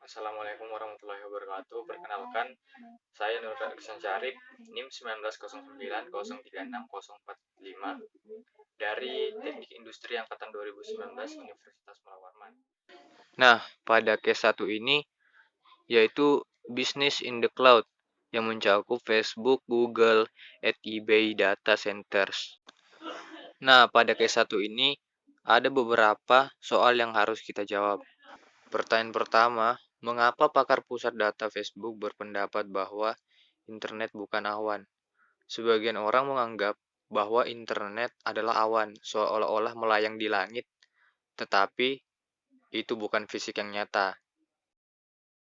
Assalamualaikum warahmatullahi wabarakatuh. Perkenalkan, saya Nur Aksan Syarif, NIM 1909036045 dari Teknik Industri Angkatan 2019 Universitas Muhammad Warman. Nah, pada case satu ini yaitu Business in the Cloud yang mencakup Facebook, Google, eBay Data Centers. Nah, pada case satu ini ada beberapa soal yang harus kita jawab. Pertanyaan pertama, mengapa pakar pusat data Facebook berpendapat bahwa internet bukan awan? Sebagian orang menganggap bahwa internet adalah awan, seolah-olah melayang di langit, tetapi itu bukan fisik yang nyata.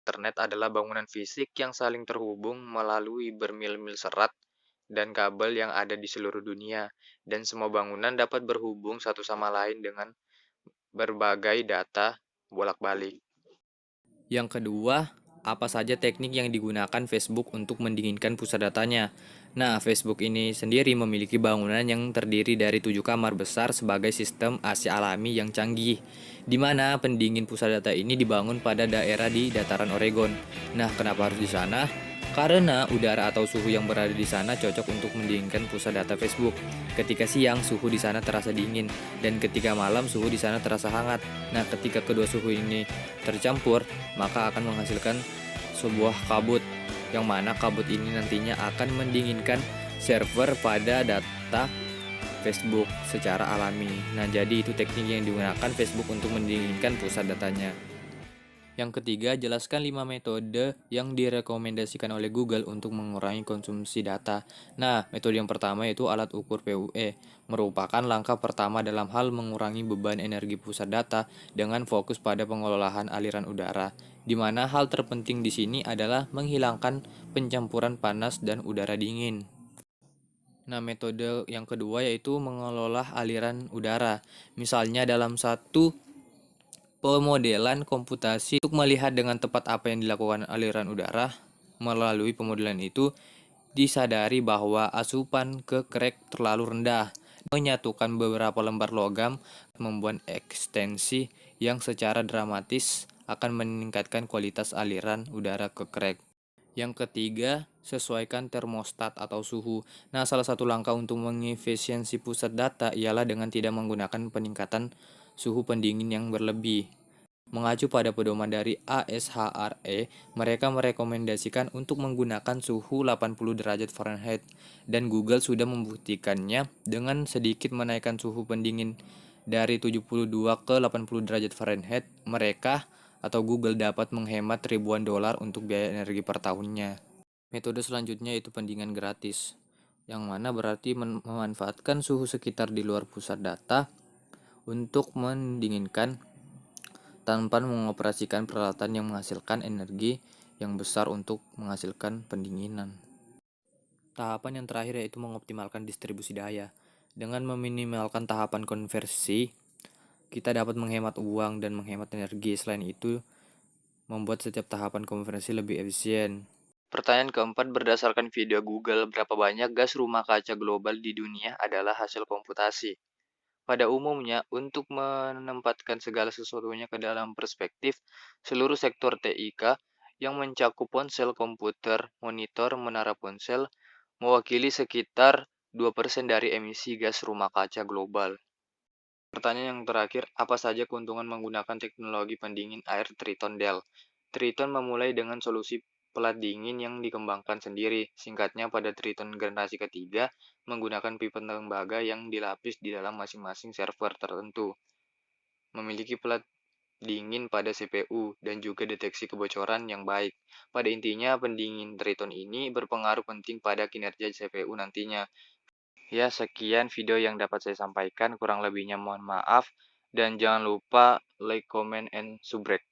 Internet adalah bangunan fisik yang saling terhubung melalui bermil-mil serat dan kabel yang ada di seluruh dunia, dan semua bangunan dapat berhubung satu sama lain dengan berbagai data bolak-balik. Yang kedua, apa saja teknik yang digunakan Facebook untuk mendinginkan pusat datanya? Nah, Facebook ini sendiri memiliki bangunan yang terdiri dari 7 kamar besar sebagai sistem AC alami yang canggih, di mana pendingin pusat data ini dibangun pada daerah di dataran Oregon. Nah, kenapa harus di sana? Karena udara atau suhu yang berada di sana cocok untuk mendinginkan pusat data Facebook. Ketika siang, suhu di sana terasa dingin, dan ketika malam, suhu di sana terasa hangat. Nah, ketika kedua suhu ini tercampur, maka akan menghasilkan sebuah kabut, yang mana kabut ini nantinya akan mendinginkan server pada data Facebook secara alami. Nah, jadi itu teknik yang digunakan Facebook untuk mendinginkan pusat datanya. Yang ketiga, jelaskan 5 metode yang direkomendasikan oleh Google untuk mengurangi konsumsi data. Nah, metode yang pertama yaitu alat ukur PUE, merupakan langkah pertama dalam hal mengurangi beban energi pusat data dengan fokus pada pengelolaan aliran udara, di mana hal terpenting di sini adalah menghilangkan pencampuran panas dan udara dingin. Nah, metode yang kedua yaitu mengelola aliran udara. Misalnya dalam satu pemodelan komputasi untuk melihat dengan tepat apa yang dilakukan aliran udara. Melalui pemodelan itu, disadari bahwa asupan ke krek terlalu rendah. Menyatukan beberapa lembar logam membuat ekstensi yang secara dramatis akan meningkatkan kualitas aliran udara ke krek. Yang ketiga, sesuaikan termostat atau suhu. Nah, salah satu langkah untuk mengefisiensi pusat data ialah dengan tidak menggunakan peningkatan suhu pendingin yang berlebih. Mengacu pada pedoman dari ASHRE, mereka merekomendasikan untuk menggunakan suhu 80 derajat Fahrenheit, dan Google sudah membuktikannya dengan sedikit menaikkan suhu pendingin dari 72 ke 80 derajat Fahrenheit. Mereka atau Google dapat menghemat ribuan dolar untuk biaya energi per tahunnya. Metode selanjutnya yaitu pendinginan gratis, yang mana berarti memanfaatkan suhu sekitar di luar pusat data untuk mendinginkan tanpa mengoperasikan peralatan yang menghasilkan energi yang besar untuk menghasilkan pendinginan. Tahapan yang terakhir yaitu mengoptimalkan distribusi daya. Dengan meminimalkan tahapan konversi, kita dapat menghemat uang dan menghemat energi. Selain itu, membuat setiap tahapan konversi lebih efisien. Pertanyaan keempat, berdasarkan video Google, berapa banyak gas rumah kaca global di dunia adalah hasil komputasi? Pada umumnya, untuk menempatkan segala sesuatunya ke dalam perspektif, seluruh sektor TIK yang mencakup ponsel, komputer, monitor, menara ponsel, mewakili sekitar 2% dari emisi gas rumah kaca global. Pertanyaan yang terakhir, apa saja keuntungan menggunakan teknologi pendingin air Triton Dell? Triton memulai dengan solusi pelat dingin yang dikembangkan sendiri. Singkatnya, pada Triton generasi ketiga, menggunakan pipa tembaga yang dilapis di dalam masing-masing server tertentu. Memiliki pelat dingin pada CPU dan juga deteksi kebocoran yang baik. Pada intinya, pendingin Triton ini berpengaruh penting pada kinerja CPU nantinya. Ya, sekian video yang dapat saya sampaikan. Kurang lebihnya mohon maaf. Dan jangan lupa like, comment, and subscribe.